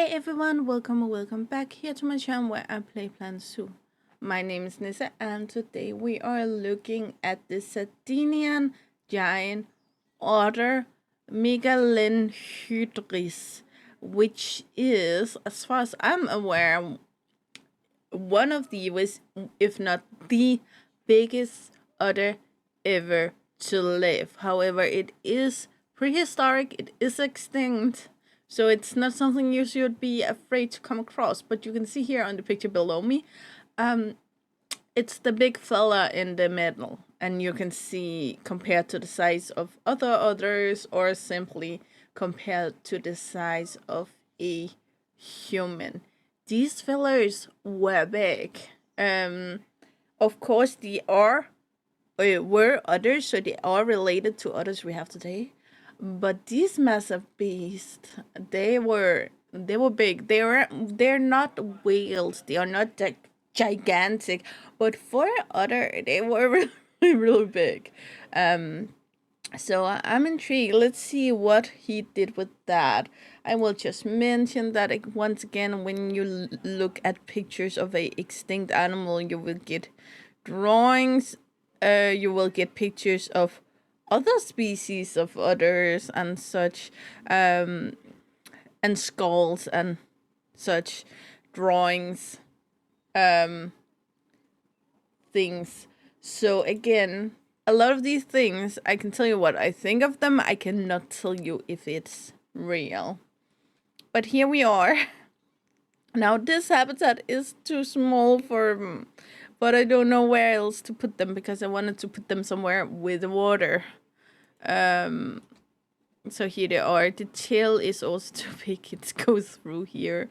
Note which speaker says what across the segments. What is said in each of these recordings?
Speaker 1: Hey everyone, welcome or welcome back here to my channel where I play Plants Zoo. My name is Nissa and today we are looking at the Sardinian Giant Otter Megalenhydris, which is, as far as I'm aware, one of the, if not the biggest otter ever to live. However, it is prehistoric, it is extinct, so it's not something you should be afraid to come across. But you can see here on the picture below me, it's the big fella in the middle, and you can see compared to the size of other others, or simply compared to the size of a human. These fellers were big. Of course, they were others, so they are related to others we have today. But these massive beasts, they were big. They're not whales. They are not gigantic, but for otter, they were really really big. So I'm intrigued. Let's see what he did with that. I will just mention that once again, when you look at pictures of a extinct animal, you will get drawings. You will get pictures of other species of otters and such, and skulls and such drawings, things. So again, a lot of these things, I can tell you what I think of them. I cannot tell you if it's real. But here we are. Now this habitat is too small for them, but I don't know where else to put them because I wanted to put them somewhere with water. So here they are. The tail is also too big. It goes through here.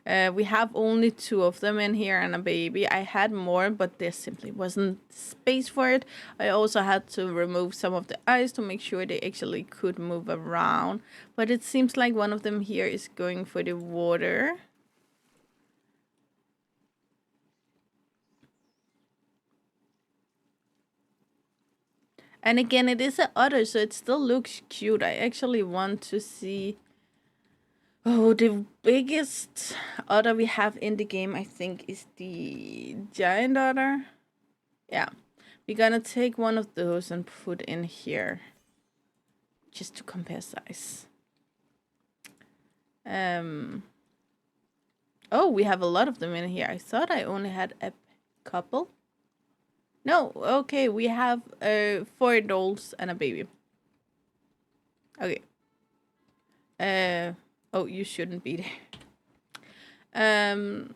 Speaker 1: We have only 2 of them in here and a baby. I had more, but there simply wasn't space for it. I also had to remove some of the eyes to make sure they actually could move around. But it seems like one of them here is going for the water. And again, it is an otter, so it still looks cute. I actually want to see... Oh, the biggest otter we have in the game, I think, is the giant otter. Yeah, we're gonna take one of those and put in here, just to compare size. Oh, we have a lot of them in here. I thought I only had a couple. No, okay, we have 4 adults and a baby. Okay. Oh, you shouldn't be there.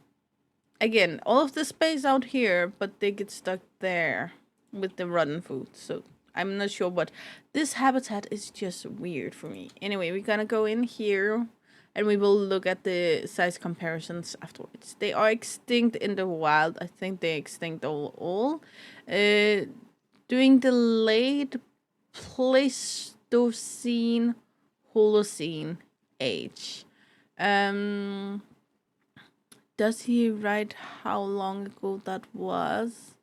Speaker 1: Again, all of the space out here, but they get stuck there with the rotten food. So I'm not sure, but this habitat is just weird for me. Anyway, we're gonna go in here and we will look at the size comparisons afterwards. They are extinct in the wild. I think they extinct all. During the late Pleistocene Holocene age. Does he write how long ago that was?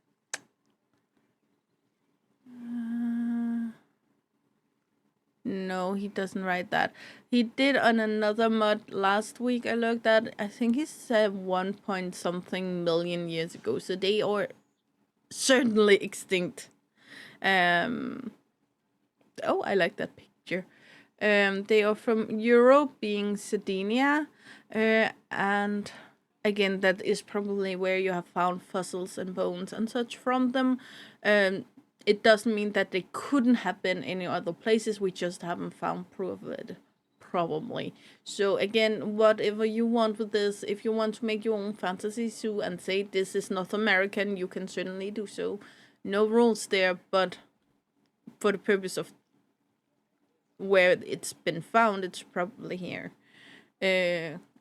Speaker 1: No, he doesn't write that. He did on another mod last week I looked at. I think he said 1 point something million years ago. So they are certainly extinct. Oh, I like that picture. They are from Europe, being Sardinia, and again, that is probably where you have found fossils and bones and such from them. It doesn't mean that they couldn't have been any other places. We just haven't found proof of it, probably. So again, whatever you want with this, if you want to make your own fantasy zoo and say this is North American, you can certainly do so. No rules there, but for the purpose of where it's been found, it's probably here.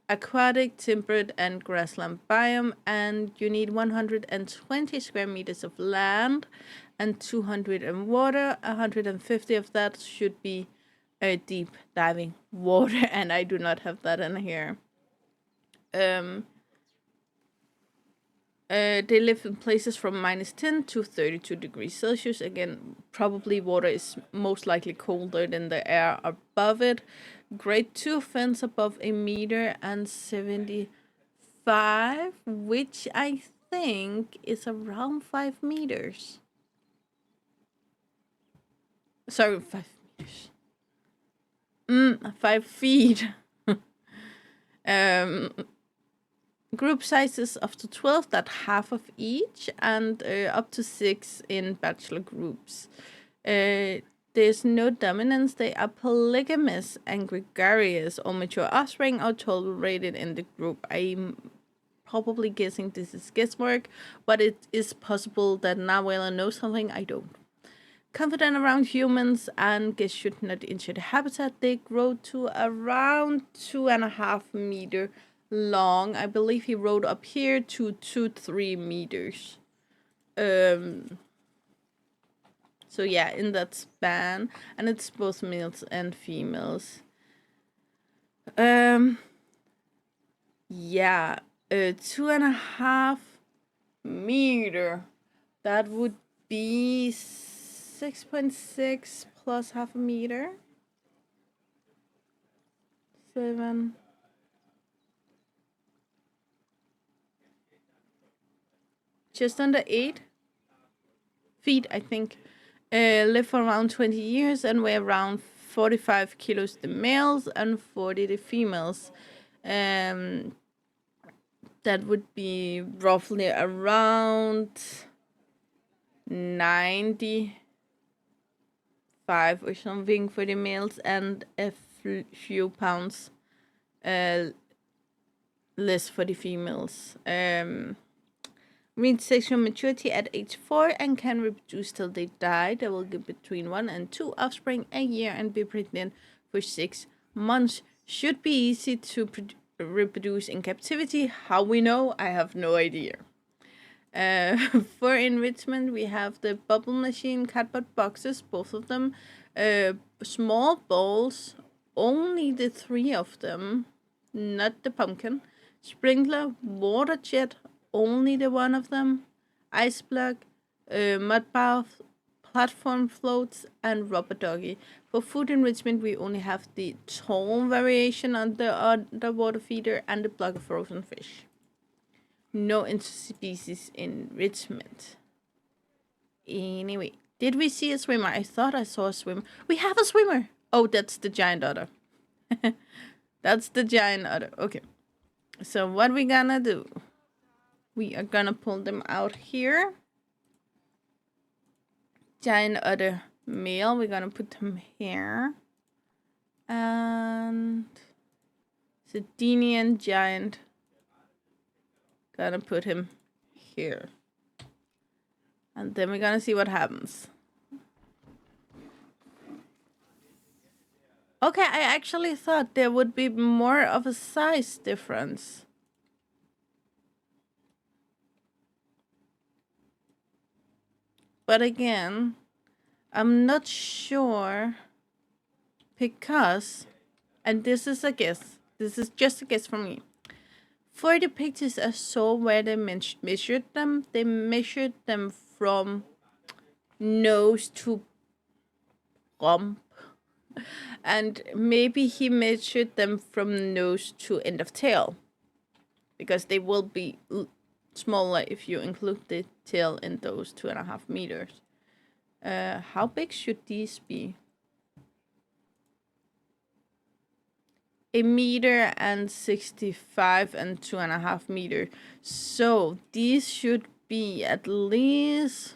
Speaker 1: Aquatic, temperate, and grassland biome, and you need 120 square meters of land and 200 in water. 150 of that should be deep diving water, and I do not have that in here. They live in places from -10 to 32 degrees Celsius. Again, probably water is most likely colder than the air above it. Grade 2 fins above 1.75 m, which I think is around 5 meters. Sorry, 5 meters. 5 feet. Group sizes up to 12, that half of each, and up to 6 in bachelor groups. There's no dominance. They are polygamous and gregarious. All mature offspring are tolerated in the group. I'm probably guessing this is guesswork, but it is possible that Narwhaler knows something I don't. Confident around humans and guess should not injure the habitat. They grow to around 2.5 meters long. I believe he wrote up here to 2-3 meters. So yeah, in that span, and it's both males and females. Yeah, 2.5 meter. That would be 6.6 plus half a meter. 7. Just under 8 feet, I think. Live for around 20 years and weigh around 45 kilos the males and 40 the females. That would be roughly around 95 or something for the males and a few pounds less for the females. Reach sexual maturity at age 4 and can reproduce till they die. They will give between 1 and 2 offspring a year and be pregnant for 6 months. Should be easy to reproduce in captivity. How we know, I have no idea. For enrichment, we have the bubble machine, cardboard boxes, both of them. Small bowls, only the 3 of them, not the pumpkin. Sprinkler, water jet, only the 1 of them. Ice block, mud bath, platform floats, and rubber doggy. For food enrichment, we only have the tall variation on the underwater feeder and the block of frozen fish. No interspecies enrichment. Anyway, did we see a swimmer? I thought I saw a swimmer. We have a swimmer! Oh, that's the giant otter. That's the giant otter. Okay. So what we gonna do? We are gonna pull them out here. Giant otter male. We're gonna put them here. And Sardinian giant. Gonna put him here. And then we're gonna see what happens. Okay, I actually thought there would be more of a size difference. But again, I'm not sure because, and this is a guess, this is just a guess from me. For the pictures I saw where they measured them from nose to rump. And maybe he measured them from nose to end of tail. Because they will be smaller if you include the tail in those 2.5 meters. How big should these be? 1.65 meters and 2.5 meters. So these should be at least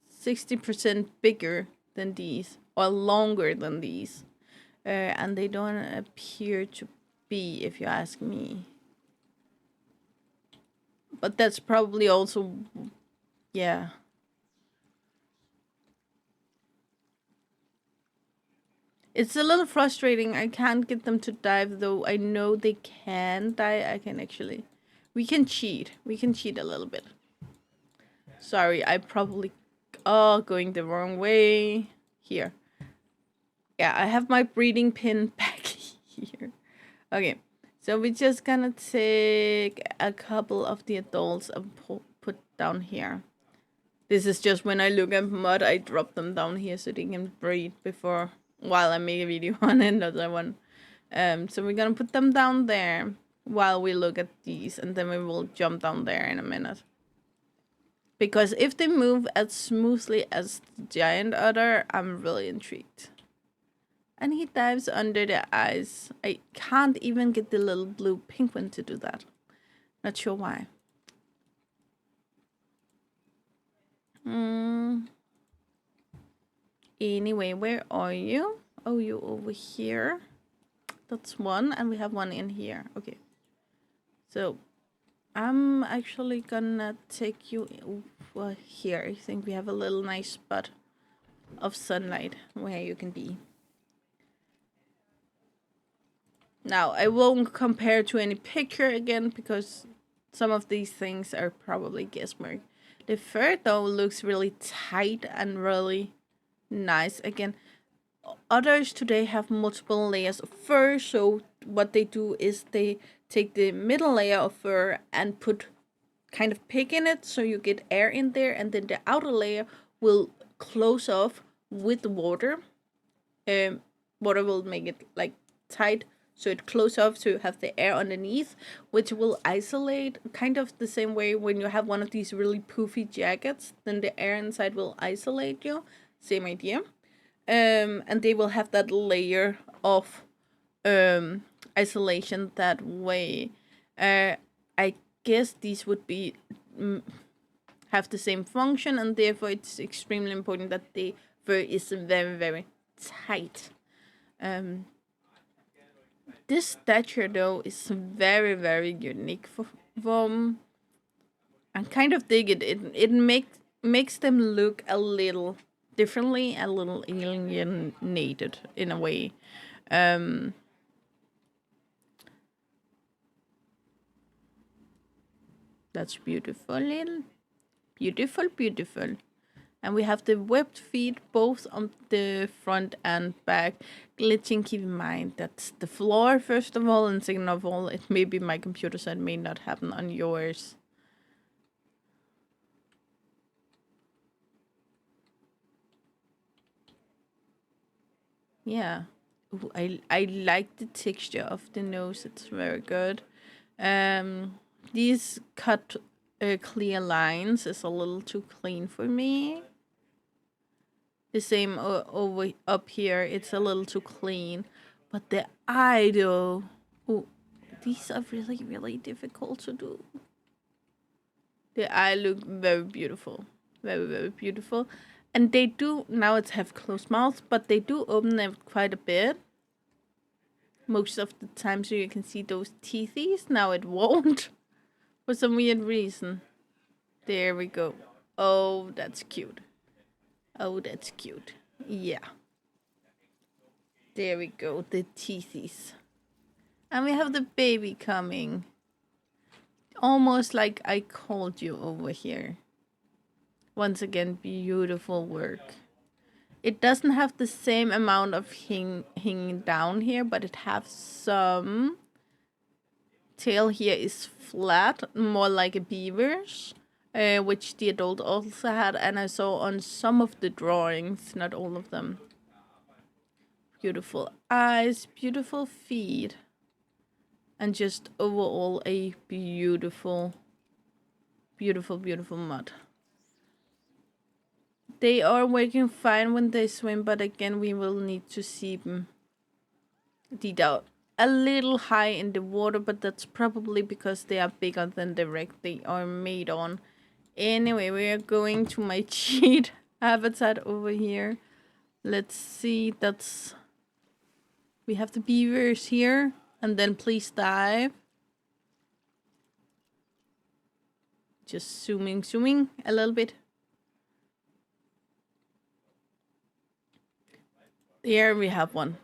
Speaker 1: 60% bigger than these or longer than these. And they don't appear to be, if you ask me. But that's probably also, yeah. It's a little frustrating. I can't get them to dive, though I know they can dive. We can cheat. We can cheat a little bit. Sorry, I probably, going the wrong way. Here. Yeah, I have my breeding pin back here. Okay, So we're just gonna take a couple of the adults and put down here. This is just when I look at mud, I drop them down here so they can breathe before while I make a video on another one. So we're gonna put them down there while we look at these, and then we will jump down there in a minute. Because if they move as smoothly as the giant otter, I'm really intrigued. And he dives under the ice. I can't even get the little blue penguin to do that. Not sure why. Anyway, where are you? Oh, you over here. That's one, and we have one in here. Okay. So, I'm actually gonna take you over here. I think we have a little nice spot of sunlight where you can be. Now, I won't compare to any picture again because some of these things are probably guesswork. The fur, though, looks really tight and really nice. Again, others today have multiple layers of fur, so what they do is they take the middle layer of fur and put kind of pick in it so you get air in there, and then the outer layer will close off with water. Water will make it like tight so it closes off so you have the air underneath, which will isolate, kind of the same way when you have one of these really poofy jackets, then the air inside will isolate you. Same idea. And they will have that layer of isolation that way. I guess these would be have the same function, and therefore it's extremely important that the fur is very, very tight. This stature, though, is very, very unique for I kind of dig it. It makes them look a little differently, a little alienated in a way. That's beautiful, little beautiful, beautiful. And we have the webbed feet both on the front and back. Glitching, keep in mind that's the floor, first of all, and second of all, it may be my computer, so it may not happen on yours. Yeah. Ooh, I like the texture of the nose, it's very good. These cut clear lines is a little too clean for me. The same over up here, it's a little too clean. But the eye, though, oh, these are really, really difficult to do. The eye look very beautiful, very, very beautiful. And they do, now it's have closed mouths, but they do open them quite a bit. Most of the time, so you can see those teethies. Now it won't, for some weird reason. There we go. Oh, that's cute. Oh, that's cute. Yeah. There we go, the teethies. And we have the baby coming. Almost like I called you over here. Once again, beautiful work. It doesn't have the same amount of hanging down here, but it has some. Tail here is flat, more like a beaver's, which the adult also had, and I saw on some of the drawings, not all of them. Beautiful eyes, beautiful feet, and just overall a beautiful, beautiful, beautiful mud. They are working fine when they swim, but again, we will need to see them deep out a little high in the water, but that's probably because they are bigger than the wreck they are made on. Anyway, we are going to my cheat habitat over here. Let's see, that's... We have the beavers here, and then please dive. Just zooming a little bit. Here we have one.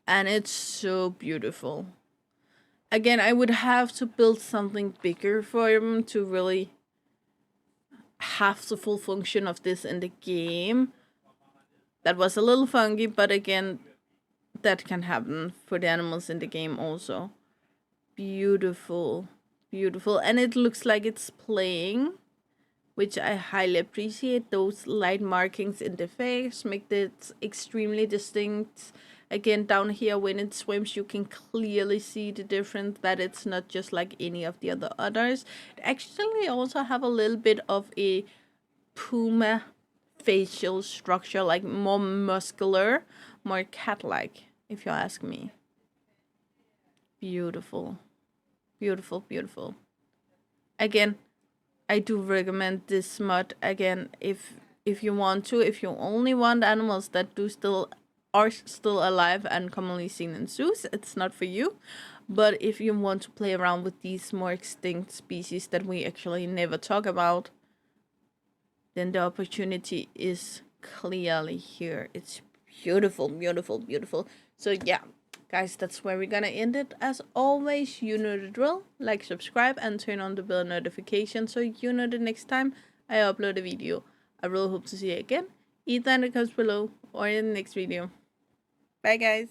Speaker 1: And it's so beautiful. Again, I would have to build something bigger for him to really have the full function of this in the game. That was a little funky, but again, that can happen for the animals in the game also. Beautiful, beautiful. And it looks like it's playing, which I highly appreciate. Those light markings in the face make it extremely distinct. Again, down here when it swims, you can clearly see the difference, that it's not just like any of the other otters. It actually also have a little bit of a puma facial structure, like more muscular, more cat-like, if you ask me. Beautiful, beautiful, beautiful. Again, I do recommend this mod. Again, if you want to, if you only want animals that do still are still alive and commonly seen in zoos, it's not for you. But if you want to play around with these more extinct species that we actually never talk about, then the opportunity is clearly here. It's beautiful, beautiful, beautiful. So yeah, guys, that's where we're gonna end it. As always, you know the drill. Like, subscribe, and turn on the bell notification so you know the next time I upload a video. I really hope to see you again, either in the comments below or in the next video. Bye, guys.